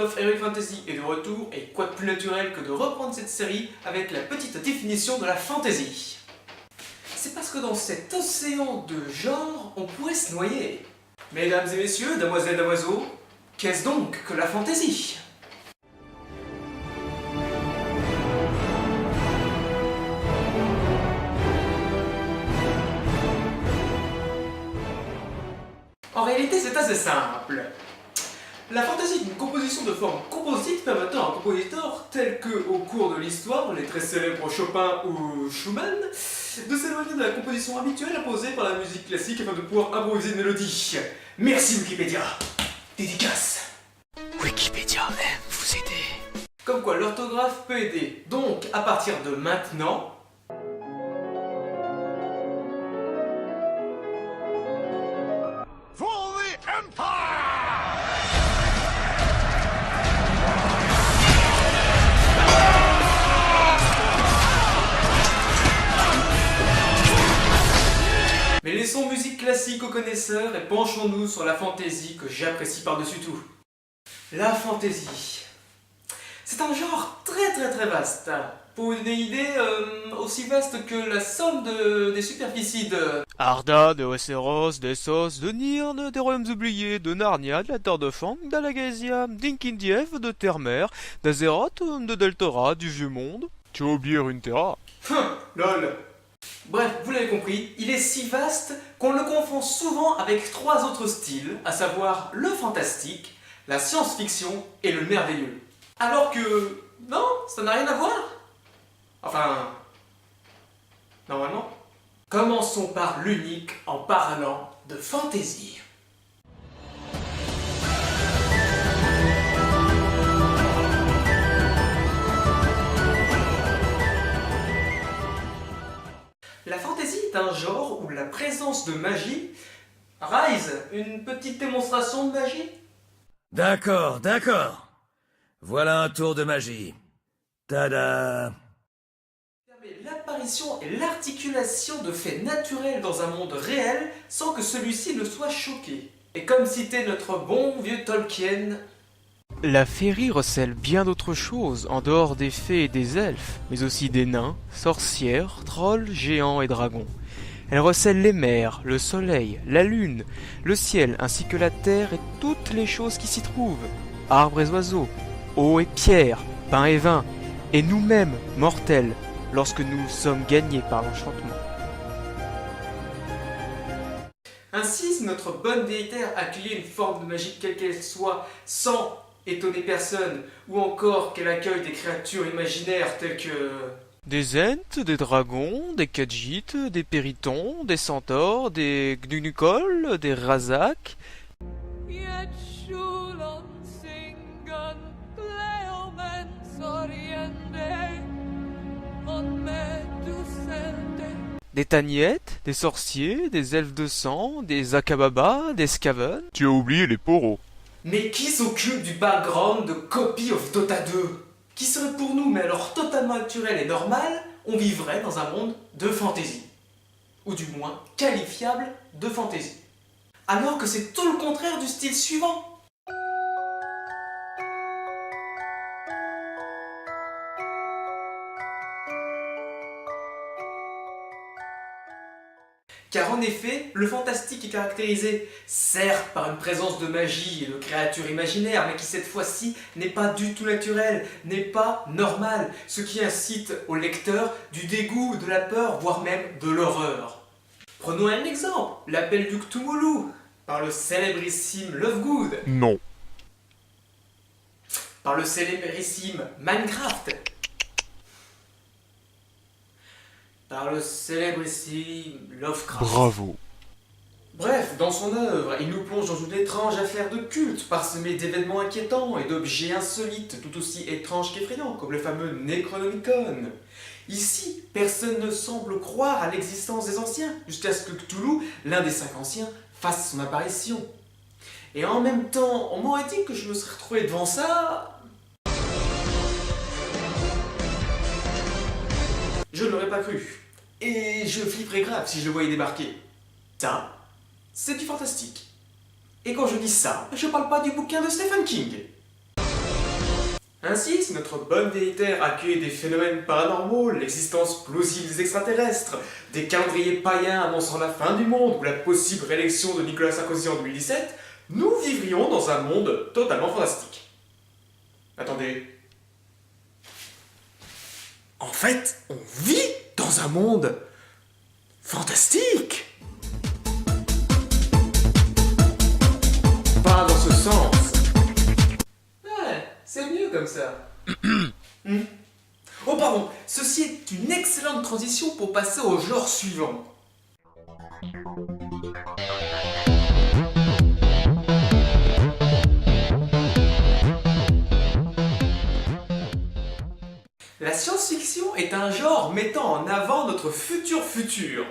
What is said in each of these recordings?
of Heroic Fantasy est de retour, et quoi de plus naturel que de reprendre cette série avec la petite définition de la fantasy. C'est parce que dans cet océan de genre, on pourrait se noyer. Mesdames et messieurs, damoiselles, damoiseaux, qu'est-ce donc que la fantasy ? En réalité, c'est assez simple. La fantaisie est une composition de forme composite permettant à un compositeur, tel que au cours de l'histoire, les très célèbres Chopin ou Schumann, de s'éloigner de la composition habituelle imposée par la musique classique afin de pouvoir improviser une mélodie. Merci Wikipédia. Dédicace. Wikipédia aime vous aider. Comme quoi l'orthographe peut aider. Donc, à partir de maintenant, mais laissons musique classique aux connaisseurs et penchons-nous sur la fantaisie que j'apprécie par-dessus tout. La fantaisie. C'est un genre très vaste. Pour une idée, aussi vaste que la somme des superficies de... Arda, de Westeros, d'Essos, de Nirn, des Royaumes oubliés, de Narnia, de la Terre de Fang, d'Alagasia, d'Inkindiev, de Terre-Mer, d'Azeroth, de Deltora, du Vieux Monde. Tu as oublié Runeterra. Lol. Bref, vous l'avez compris, il est si vaste qu'on le confond souvent avec trois autres styles, à savoir le fantastique, la science-fiction et le merveilleux. Alors que... non, ça n'a rien à voir. Enfin... normalement. Commençons par l'unique en parlant de fantaisie. La fantaisie est un genre où la présence de magie... Rise, une petite démonstration de magie ? D'accord. Voilà un tour de magie. Tada! Permet l'apparition et l'articulation de faits naturels dans un monde réel sans que celui-ci ne soit choqué. Et comme citait notre bon vieux Tolkien... La féerie recèle bien d'autres choses, en dehors des fées et des elfes, mais aussi des nains, sorcières, trolls, géants et dragons. Elle recèle les mers, le soleil, la lune, le ciel, ainsi que la terre et toutes les choses qui s'y trouvent. Arbres et oiseaux, eau et pierre, pain et vin, et nous-mêmes, mortels, lorsque nous sommes gagnés par l'enchantement. Ainsi, si notre bonne déitaire accueillait une forme de magie quelle qu'elle soit, sans étonner personne, ou encore qu'elle accueille des créatures imaginaires telles que... Des ents, des dragons, des khajiits, des péritons, des centaures, des gnunukols, des razaks. Des tagnettes, des sorciers, des elfes de sang, des akababa, des skaven. Tu as oublié les poros. Mais qui s'occupe du background de Copy of Dota 2 ? Qui serait pour nous, mais alors totalement naturel et normal, on vivrait dans un monde de fantaisie. Ou du moins, qualifiable de fantaisie. Alors que c'est tout le contraire du style suivant. Car en effet, le fantastique est caractérisé, certes par une présence de magie et de créatures imaginaires, mais qui cette fois-ci n'est pas du tout naturelle, n'est pas normale, ce qui incite au lecteur du dégoût, de la peur, voire même de l'horreur. Prenons un exemple, l'appel du Cthulhu, par le célébrissime Lovegood, Non. par le célébrissime Minecraft, par le célébrissime Lovecraft. Bravo. Bref, dans son œuvre, il nous plonge dans une étrange affaire de culte, parsemée d'événements inquiétants et d'objets insolites, tout aussi étranges qu'effrayants, comme le fameux Necronomicon. Ici, personne ne semble croire à l'existence des anciens, jusqu'à ce que Cthulhu, l'un des 5 anciens, fasse son apparition. Et en même temps, on m'aurait dit que je me serais retrouvé devant ça... Je ne l'aurais pas cru. Et je flipperais grave si je le voyais débarquer. Ça, c'est du fantastique. Et quand je dis ça, je parle pas du bouquin de Stephen King. Ainsi, si notre bonne vieille Terre accueille des phénomènes paranormaux, l'existence plausible des extraterrestres, des calendriers païens annonçant la fin du monde ou la possible réélection de Nicolas Sarkozy en 2017, nous vivrions dans un monde totalement fantastique. Attendez. En fait, on vit dans un monde fantastique. Pas dans ce sens. Ouais, c'est mieux comme ça. Oh pardon, ceci est une excellente transition pour passer au genre suivant. La science-fiction est un genre mettant en avant notre futur,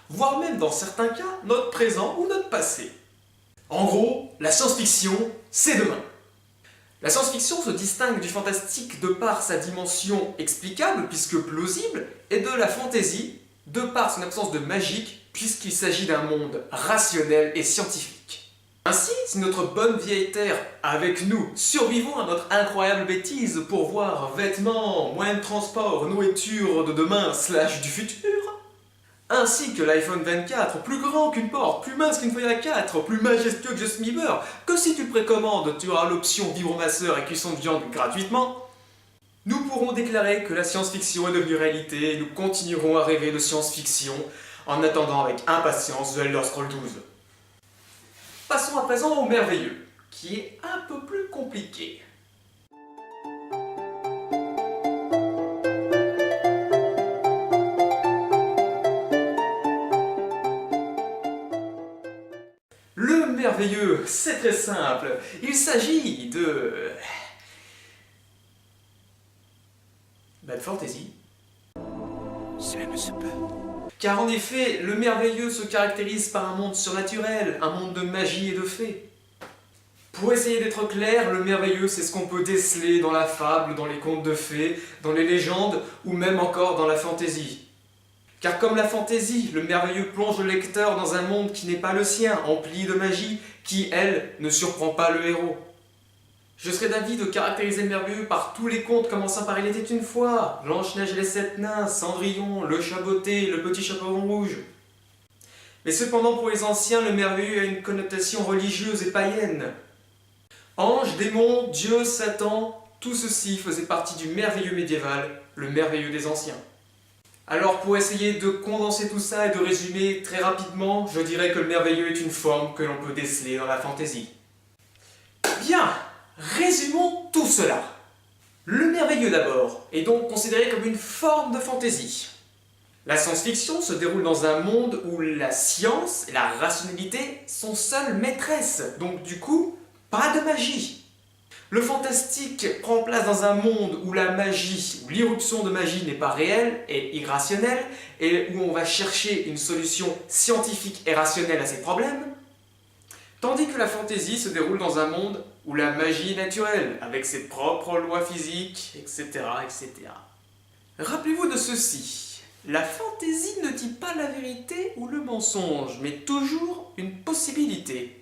voire même dans certains cas notre présent ou notre passé. En gros, la science-fiction, c'est demain. La science-fiction se distingue du fantastique de par sa dimension explicable, puisque plausible, et de la fantasy, de par son absence de magique, puisqu'il s'agit d'un monde rationnel et scientifique. Ainsi, si notre bonne vieille Terre, avec nous, survivons à notre incroyable bêtise pour voir vêtements, moyens de transport, nourriture de demain / du futur, ainsi que l'iPhone 24, plus grand qu'une porte, plus mince qu'une feuille A4, plus majestueux que Justin Bieber, que si tu le précommandes, tu auras l'option vibromasseur et cuisson de viande gratuitement, nous pourrons déclarer que la science-fiction est devenue réalité et nous continuerons à rêver de science-fiction en attendant avec impatience The Elder Scrolls 12. Passons à présent au merveilleux, qui est un peu plus compliqué. Le merveilleux, c'est très simple. Il s'agit de fantasy. Cela ne se peut. Car en effet, le merveilleux se caractérise par un monde surnaturel, un monde de magie et de fées. Pour essayer d'être clair, le merveilleux, c'est ce qu'on peut déceler dans la fable, dans les contes de fées, dans les légendes, ou même encore dans la fantaisie. Car comme la fantaisie, le merveilleux plonge le lecteur dans un monde qui n'est pas le sien, empli de magie, qui, elle, ne surprend pas le héros. Je serais d'avis de caractériser le merveilleux par tous les contes commençant par Il était une fois, Blanche-Neige et les 7 nains, Cendrillon, Le Chat Botté, Le Petit Chaperon Rouge. Mais cependant pour les anciens, le merveilleux a une connotation religieuse et païenne. Anges, démons, dieux, Satan, tout ceci faisait partie du merveilleux médiéval, le merveilleux des anciens. Alors pour essayer de condenser tout ça et de résumer très rapidement, je dirais que le merveilleux est une forme que l'on peut déceler dans la fantaisie. Bien, résumons tout cela. Le merveilleux d'abord est donc considéré comme une forme de fantaisie. La science-fiction se déroule dans un monde où la science et la rationalité sont seules maîtresses, donc du coup, pas de magie. Le fantastique prend place dans un monde où la magie, où l'irruption de magie n'est pas réelle et irrationnelle, et où on va chercher une solution scientifique et rationnelle à ces problèmes, tandis que la fantaisie se déroule dans un monde où la magie est naturelle, avec ses propres lois physiques, etc., etc. Rappelez-vous de ceci, la fantaisie ne dit pas la vérité ou le mensonge, mais toujours une possibilité.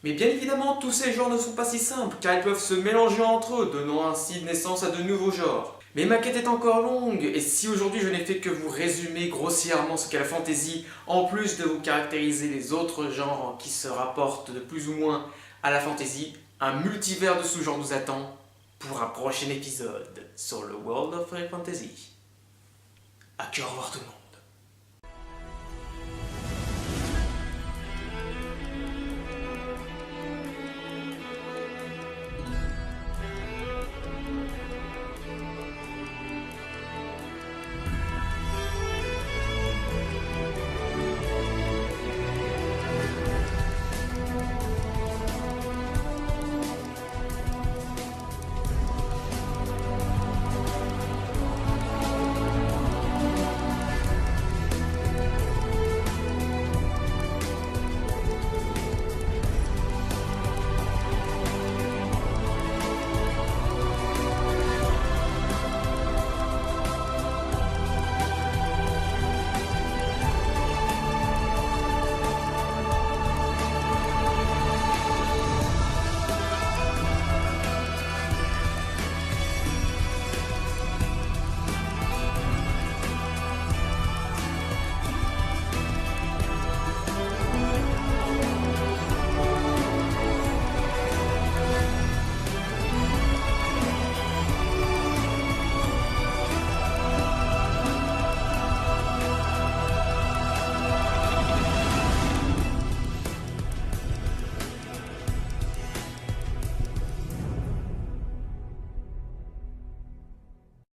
Mais bien évidemment, tous ces genres ne sont pas si simples, car ils peuvent se mélanger entre eux, donnant ainsi naissance à de nouveaux genres. Mais ma quête est encore longue, et si aujourd'hui je n'ai fait que vous résumer grossièrement ce qu'est la fantaisie, en plus de vous caractériser les autres genres qui se rapportent de plus ou moins à la fantaisie, un multivers de sous-genres nous attend pour un prochain épisode sur le World of Fantasy. À que au revoir tout le monde.